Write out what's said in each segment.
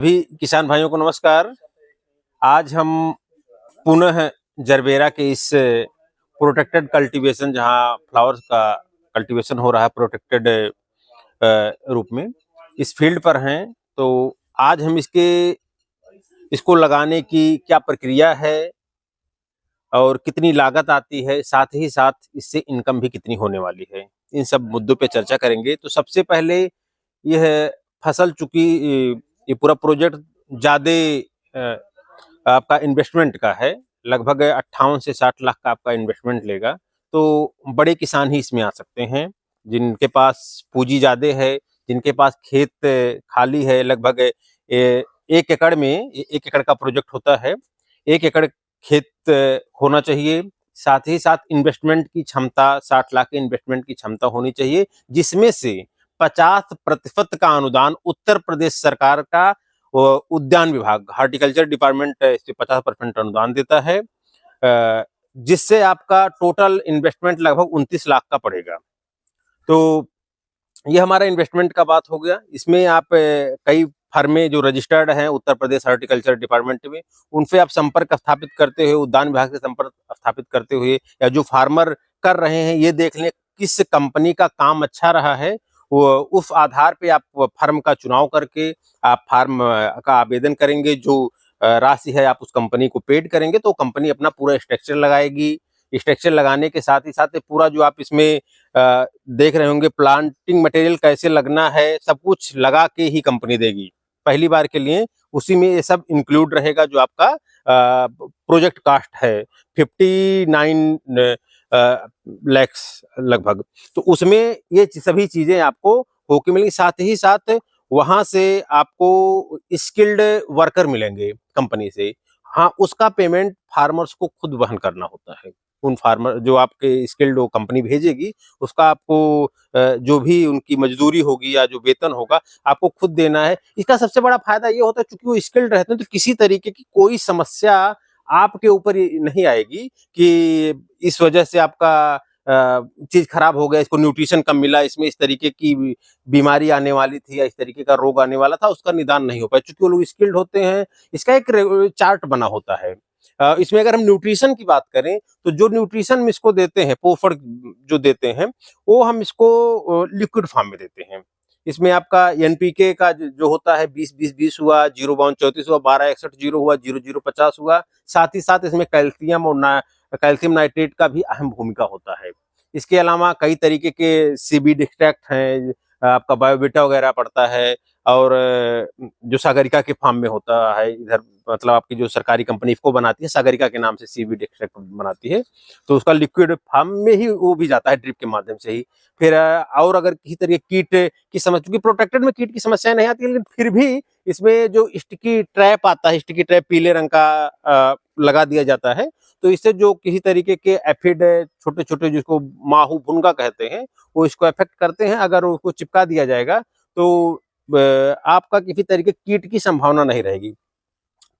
सभी किसान भाइयों को नमस्कार। आज हम पुनः जरबेरा के इस प्रोटेक्टेड कल्टीवेशन जहां फ्लावर्स का कल्टीवेशन हो रहा है प्रोटेक्टेड रूप में इस फील्ड पर हैं। तो आज हम इसको लगाने की क्या प्रक्रिया है और कितनी लागत आती है, साथ ही साथ इससे इनकम भी कितनी होने वाली है, इन सब मुद्दों पे चर्चा करेंगे। तो सबसे पहले यह फसल चूंकि ये पूरा प्रोजेक्ट ज्यादा आपका इन्वेस्टमेंट का है, लगभग 58 से 60 लाख का आपका इन्वेस्टमेंट लेगा। तो बड़े किसान ही इसमें आ सकते हैं, जिनके पास पूंजी ज्यादा है, जिनके पास खेत खाली है। लगभग 1 एकड़ में 1 एकड़ का प्रोजेक्ट होता है, 1 एकड़ खेत होना चाहिए। साथ ही साथ इन्वेस्टमेंट की क्षमता 60 लाख के इन्वेस्टमेंट की क्षमता होनी चाहिए, जिसमें से 50% का अनुदान उत्तर प्रदेश सरकार का उद्यान विभाग हॉर्टिकल्चर डिपार्टमेंट इससे 50% अनुदान देता है, जिससे आपका टोटल इन्वेस्टमेंट लगभग 29 लाख का पड़ेगा। तो ये हमारा इन्वेस्टमेंट का बात हो गया। इसमें आप कई फर्में जो रजिस्टर्ड हैं उत्तर प्रदेश हॉर्टिकल्चर डिपार्टमेंट में, उनसे आप संपर्क स्थापित करते हुए, उद्यान विभाग से संपर्क स्थापित करते हुए, या जो फार्मर कर रहे हैं ये देख लें किस कंपनी का काम अच्छा रहा है, वो उस आधार पे आप फर्म का चुनाव करके आप फार्म का आवेदन करेंगे। जो राशि है आप उस कंपनी को पेड करेंगे, तो कंपनी अपना पूरा स्ट्रक्चर लगाएगी। स्ट्रक्चर लगाने के साथ ही साथ पूरा जो आप इसमें देख रहे होंगे प्लांटिंग मटेरियल कैसे लगना है, सब कुछ लगा के ही कंपनी देगी पहली बार के लिए। उसी में ये सब इंक्लूड रहेगा जो आपका प्रोजेक्ट कास्ट है 59 लैक्स लगभग। तो उसमें ये सभी चीजें आपको होके मिलेंगी। साथ ही साथ वहां से आपको स्किल्ड वर्कर मिलेंगे कंपनी से। हाँ, उसका पेमेंट फार्मर्स को खुद वहन करना होता है। उन फार्मर जो आपके स्किल्ड वो कंपनी भेजेगी, उसका आपको जो भी उनकी मजदूरी होगी या जो वेतन होगा आपको खुद देना है। इसका सबसे बड़ा फायदा ये होता है क्योंकि वो स्किल्ड रहते हैं, तो किसी तरीके की कोई समस्या आपके ऊपर नहीं आएगी कि इस वजह से आपका चीज खराब हो गया, इसको न्यूट्रिशन कम मिला, इसमें इस तरीके की बीमारी आने वाली थी या इस तरीके का रोग आने वाला था, उसका निदान नहीं हो पाया क्योंकि वो लोग स्किल्ड होते हैं। इसका एक चार्ट बना होता है। इसमें अगर हम न्यूट्रिशन की बात करें तो जो न्यूट्रिशन हम इसको देते हैं, पोषण जो देते हैं, वो हम इसको लिक्विड फॉर्म में देते हैं। इसमें आपका एनपीके का जो होता है 20-20-20 हुआ, 0-32-34 हुआ, 12-61-0 हुआ, 00-50 हुआ। साथ ही साथ इसमें कैल्शियम और कैल्शियम नाइट्रेट का भी अहम भूमिका होता है। इसके अलावा कई तरीके के सीबीड एक्सट्रैक्ट हैं, आपका बायोबिटा वगैरह पड़ता है, और जो सागरिका के फार्म में होता है इधर, मतलब आपकी जो सरकारी कंपनी इसको बनाती है सागरिका के नाम से सीबीड एक्सट्रैक्ट बनाती है, तो उसका लिक्विड फार्म में ही वो भी जाता है ड्रिप के माध्यम से ही। फिर और अगर किसी तरीके कीट की समस्या, क्योंकि प्रोटेक्टेड में कीट की समस्या नहीं आती, लेकिन फिर भी इसमें जो स्टिकी ट्रैप आता है, स्टिकी ट्रैप पीले रंग का लगा दिया जाता है, तो इससे जो किसी तरीके के एफिड छोटे छोटे जिसको माहू भुनगा कहते हैं, वो इसको इफेक्ट करते हैं। अगर उसको चिपका दिया जाएगा तो आपका किसी तरीके कीट की संभावना नहीं रहेगी।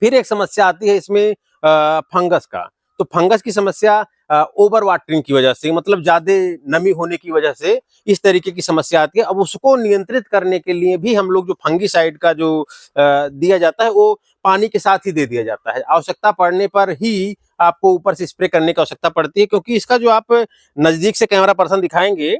फिर एक समस्या आती है इसमें फंगस का। तो फंगस की समस्या ओवर वाटरिंग की वजह से, मतलब ज्यादा नमी होने की वजह से इस तरीके की समस्या आती है। अब उसको नियंत्रित करने के लिए भी हम लोग जो फंगीसाइड का जो दिया जाता है वो पानी के साथ ही दे दिया जाता है। आवश्यकता पड़ने पर ही आपको ऊपर से स्प्रे करने की आवश्यकता पड़ती है, क्योंकि इसका जो आप नजदीक से कैमरा पर्सन दिखाएंगे,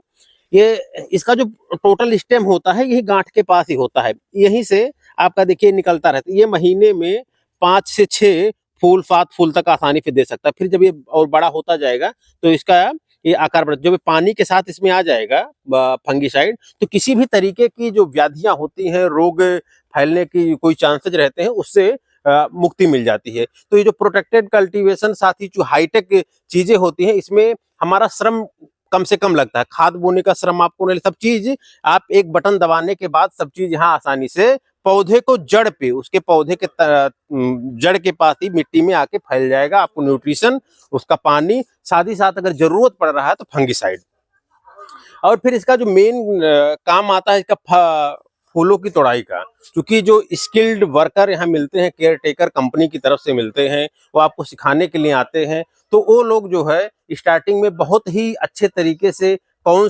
ये इसका जो टोटल स्टेम होता है यही गांठ के पास ही होता है, यहीं से आपका देखिए निकलता रहता है। ये महीने में 5 से 6 फूल 7 फूल तक आसानी से दे सकता है। फिर जब ये और बड़ा होता जाएगा तो इसका ये आकार बढ़, जब पानी के साथ इसमें आ जाएगा फंगीसाइड, तो किसी भी तरीके की जो व्याधियां होती हैं, रोग फैलने की कोई चांसेज रहते हैं, उससे मुक्ति मिल जाती है। तो ये जो प्रोटेक्टेड कल्टीवेशन, साथ ही जो हाईटेक चीजें होती हैं, इसमें हमारा श्रम कम से कम लगता है। खाद बोने का श्रम आपको नहीं, सब चीज आप एक बटन दबाने के बाद सब चीज यहाँ आसानी से पौधे को जड़ पे, उसके पौधे के जड़ के पास ही मिट्टी में आके फैल जाएगा। आपको न्यूट्रिशन, उसका पानी, साथ ही साथ अगर जरूरत पड़ रहा है तो फंगीसाइड। और फिर इसका जो मेन काम आता है इसका फूलों की तोड़ाई का, क्योंकि जो स्किल्ड वर्कर यहाँ मिलते हैं, केयर टेकर कंपनी की तरफ से मिलते हैं, वो आपको सिखाने के लिए आते हैं। तो वो लोग जो है स्टार्टिंग में बहुत ही अच्छे तरीके से कौन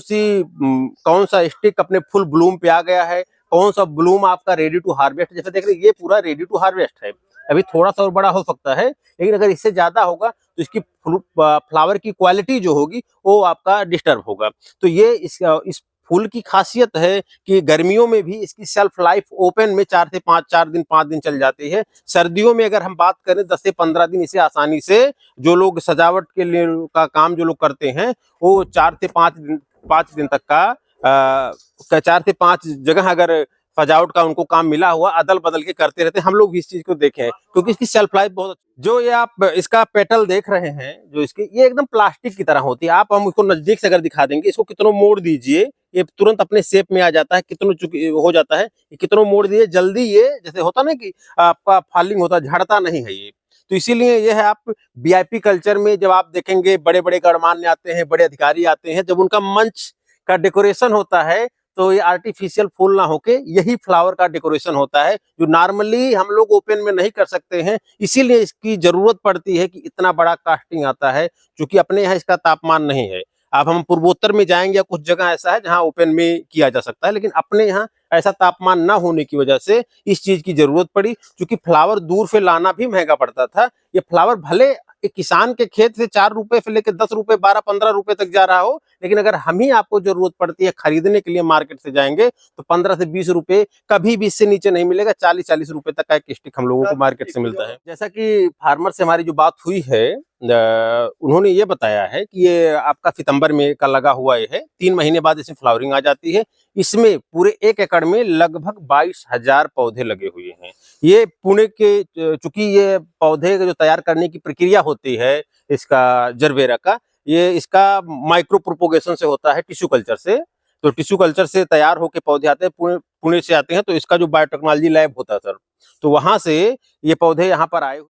सा स्टिक अपने फुल ब्लूम पे आ गया है, कौन सा ब्लूम आपका रेडी टू हार्वेस्ट, जैसे देख रहे हैं ये पूरा रेडी टू हार्वेस्ट है, अभी थोड़ा सा और बड़ा हो सकता है, लेकिन अगर इससे ज्यादा होगा तो इसकी फ्लावर की क्वालिटी जो होगी वो आपका डिस्टर्ब होगा। तो ये इस फूल की खासियत है कि गर्मियों में भी इसकी शेल्फ लाइफ ओपन में 4 दिन 5 दिन चल जाती है। सर्दियों में अगर हम बात करें 10 से 15 दिन इसे आसानी से जो लोग सजावट के लिए का काम जो लोग करते हैं वो 4 से 5 दिन तक का 4 से 5 जगह अगर सजावट का उनको काम मिला हुआ अदल बदल के करते रहते हैं। हम लोग भी इस चीज को देखे हैं क्योंकि इसकी शेल्फ लाइफ बहुत, जो ये आप इसका पेटल देख रहे हैं जो इसकी, ये एकदम प्लास्टिक की तरह होती है। आप हम इसको नजदीक से अगर दिखा देंगे, इसको कितनों मोड़ दीजिए ये तुरंत अपने शेप में आ जाता है, कितनों चुकी हो जाता है, कितनों मोड़ दिए जल्दी, ये जैसे होता ना कि आपका फॉलिंग होता, झड़ता नहीं है ये। तो इसीलिए ये है, आप वीआईपी कल्चर में जब आप देखेंगे बड़े बड़े गणमान्य आते हैं, बड़े अधिकारी आते हैं, जब उनका मंच का डेकोरेशन होता है तो ये आर्टिफिशियल फूल ना होके यही फ्लावर का डेकोरेशन होता है, जो नॉर्मली हम लोग ओपन में नहीं कर सकते हैं। इसीलिए इसकी जरूरत पड़ती है कि इतना बड़ा कास्टिंग आता है, क्योंकि अपने यहाँ इसका तापमान नहीं है। अब हम पूर्वोत्तर में जाएंगे या कुछ जगह ऐसा है जहाँ ओपन में किया जा सकता है, लेकिन अपने यहाँ ऐसा तापमान ना होने की वजह से इस चीज की जरूरत पड़ी। क्योंकि फ्लावर दूर से लाना भी महंगा पड़ता था। ये फ्लावर भले एक किसान के खेत से 4 रुपए से लेकर 10 रुपए 12-15 रुपए तक जा रहा हो, लेकिन अगर हम ही आपको जरूरत पड़ती है खरीदने के लिए मार्केट से जाएंगे तो 15 से 20 रुपए, कभी भी इससे नीचे नहीं मिलेगा। 40-40 रुपए तक का एक स्टिक हम लोगों को मार्केट से मिलता है। जैसा कि फार्मर से हमारी जो बात हुई है, उन्होंने ये बताया है कि ये आपका सितंबर में का लगा हुआ ये है, 3 महीने बाद इसमें फ्लावरिंग आ जाती है। इसमें पूरे 1 एकड़ में लगभग 22,000 पौधे लगे हुए हैं। ये पुणे के, चूंकि ये पौधे जो तैयार करने की प्रक्रिया होती है इसका जरबेरा का, ये इसका माइक्रो प्रोपोगेशन से होता है, टिश्यू कल्चर से। तो टिश्यू कल्चर से तैयार होके पौधे आते हैं, पुणे से आते हैं। तो इसका जो बायोटेक्नोलॉजी लैब होता है सर, तो वहां से ये पौधे यहाँ पर आए।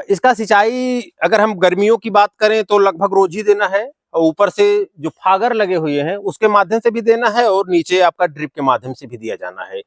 इसका सिंचाई अगर हम गर्मियों की बात करें तो लगभग रोज ही देना है, और ऊपर से जो फागर लगे हुए हैं उसके माध्यम से भी देना है, और नीचे आपका ड्रिप के माध्यम से भी दिया जाना है।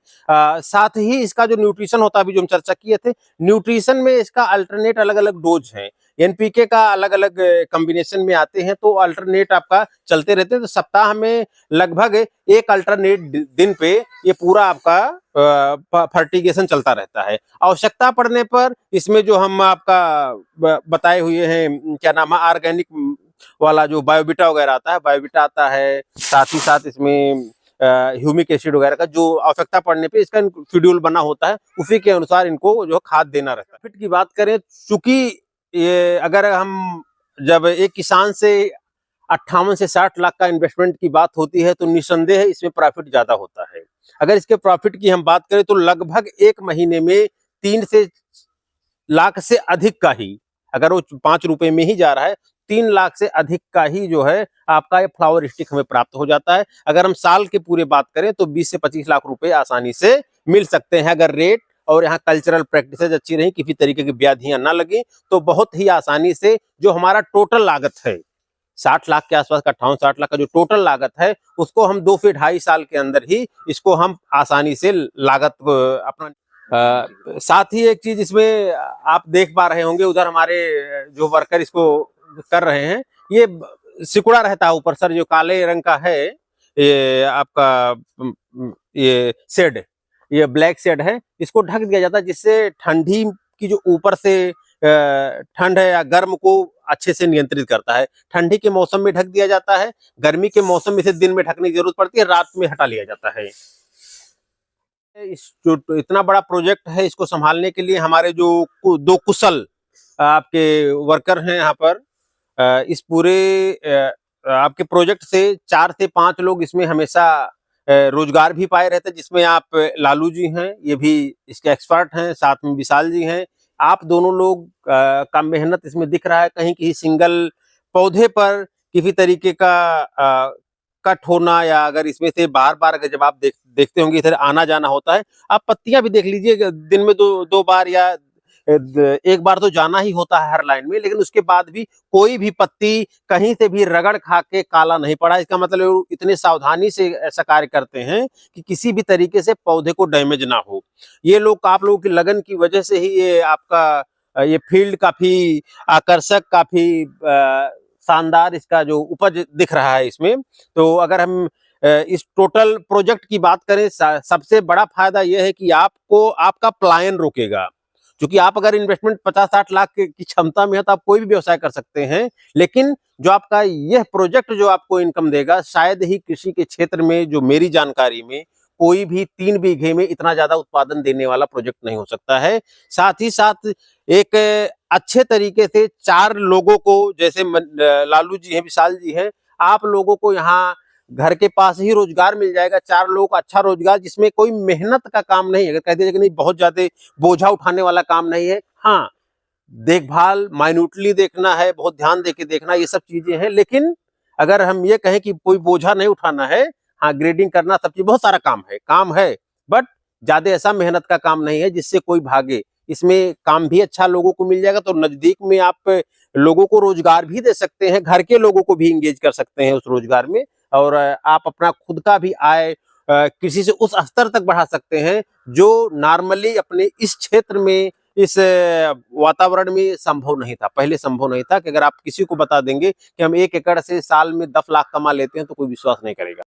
साथ ही इसका जो न्यूट्रिशन होता है, अभी जो हम चर्चा किए थे, न्यूट्रिशन में इसका अल्टरनेट अलग अलग डोज है। एनपीके का अलग अलग कॉम्बिनेशन में आते हैं, तो अल्टरनेट आपका चलते रहते हैं। तो सप्ताह में लगभग एक अल्टरनेट दिन पे ये पूरा आपका फर्टिगेशन चलता रहता है। आवश्यकता पड़ने पर इसमें जो हम आपका बताए हुए हैं, क्या नाम है, ऑर्गेनिक वाला जो बायोबिटा वगैरह आता है, बायोबिटा आता है, साथ ही साथ इसमें ह्यूमिक एसिड वगैरह का जो आवश्यकता पड़ने पे इसका शेड्यूल बना होता है, उसी के अनुसार इनको जो खाद देना रहता है। प्रॉफिट की बात करें, चूंकि ये अगर हम जब एक किसान से 58 से 60 लाख का इन्वेस्टमेंट की बात होती है तो निसंदेह इसमें प्रॉफिट ज्यादा होता है। अगर इसके प्रॉफिट की हम बात करें तो लगभग 1 महीने में 3 से लाख से अधिक का ही, अगर वो 5 रुपए में ही जा रहा है, 3 लाख से अधिक का ही जो है आपका ये फ्लावर स्टिक हमें प्राप्त हो जाता है। अगर हम साल के पूरे बात करें तो 20 से 25 लाख रुपए आसानी से मिल सकते हैं, अगर रेट और यहाँ कल्चरल प्रैक्टिसेज अच्छी रही, किसी तरीके की व्याधियां ना लगी, तो बहुत ही आसानी से जो हमारा टोटल लागत है 60 लाख के आसपास का, 58-60 लाख का जो टोटल लागत है, उसको हम 2 से ढाई साल के अंदर ही इसको हम आसानी से लागत अपना। साथ ही एक चीज इसमें आप देख पा रहे होंगे, उधर हमारे जो वर्कर इसको कर रहे हैं, ये सिकुड़ा रहता है ऊपर सर, जो काले रंग का है ये आपका ये शेड, ये ब्लैक शेड है, इसको ढक दिया जाता है, जिससे ठंडी की जो ऊपर से ठंड है या गर्म को अच्छे से नियंत्रित करता है। ठंडी के मौसम में ढक दिया जाता है, गर्मी के मौसम में इसे दिन में ढकने की जरूरत पड़ती है, रात में हटा लिया जाता है। इस जो इतना बड़ा प्रोजेक्ट है, इसको संभालने के लिए हमारे जो 2 कुशल आपके वर्कर हैं यहाँ पर, इस पूरे आपके प्रोजेक्ट से 4 से 5 लोग इसमें हमेशा रोजगार भी पाए रहते हैं, जिसमें आप लालू जी हैं, ये भी इसके एक्सपर्ट हैं, साथ में विशाल जी हैं। आप दोनों लोग का मेहनत इसमें दिख रहा है। कहीं किसी सिंगल पौधे पर किसी तरीके का कट होना, या अगर इसमें से बार बार अगर जब आप देखते होंगे इधर आना जाना होता है, आप पत्तियां भी देख लीजिए, दिन में दो बार या एक बार तो जाना ही होता है हर लाइन में, लेकिन उसके बाद भी कोई भी पत्ती कहीं से भी रगड़ खा के काला नहीं पड़ा। इसका मतलब इतने सावधानी से ऐसा कार्य करते हैं कि किसी भी तरीके से पौधे को डैमेज ना हो। ये लोग, आप लोगों की लगन की वजह से ही ये आपका ये फील्ड काफी आकर्षक, काफी शानदार इसका जो उपज दिख रहा है इसमें। तो अगर हम इस टोटल प्रोजेक्ट की बात करें, सबसे बड़ा फायदा यह है कि आपको आपका पलायन रोकेगा। क्योंकि आप अगर इन्वेस्टमेंट 50-60 लाख की क्षमता में है तो आप कोई भी व्यवसाय कर सकते हैं, लेकिन जो आपका यह प्रोजेक्ट जो आपको इनकम देगा, शायद ही कृषि के क्षेत्र में, जो मेरी जानकारी में, कोई भी 3 बीघे में इतना ज्यादा उत्पादन देने वाला प्रोजेक्ट नहीं हो सकता है। साथ ही साथ एक अच्छे तरीके से 4 लोगों को, जैसे लालू जी हैं, विशाल जी हैं, आप लोगों को यहाँ घर के पास ही रोजगार मिल जाएगा। 4 लोगों को अच्छा रोजगार, जिसमें कोई मेहनत का काम नहीं है। अगर कह दीजिए कि नहीं बहुत ज्यादा बोझा उठाने वाला काम नहीं है, हाँ देखभाल माइन्यूटली देखना है, बहुत ध्यान देके देखना, ये सब चीजें हैं। लेकिन अगर हम ये कहें कि कोई बोझा नहीं उठाना है, हाँ ग्रेडिंग करना, सब चीज बहुत सारा काम है, बट ज्यादा ऐसा मेहनत का काम नहीं है जिससे कोई भागे। इसमें काम भी अच्छा लोगों को मिल जाएगा, तो नजदीक में आप लोगों को रोजगार भी दे सकते हैं, घर के लोगों को भी इंगेज कर सकते हैं उस रोजगार में, और आप अपना खुद का भी आय कृषि से उस स्तर तक बढ़ा सकते हैं जो नॉर्मली अपने इस क्षेत्र में, इस वातावरण में संभव नहीं था। पहले संभव नहीं था कि अगर आप किसी को बता देंगे कि हम 1 एकड़ से साल में 10 लाख कमा लेते हैं तो कोई विश्वास नहीं करेगा।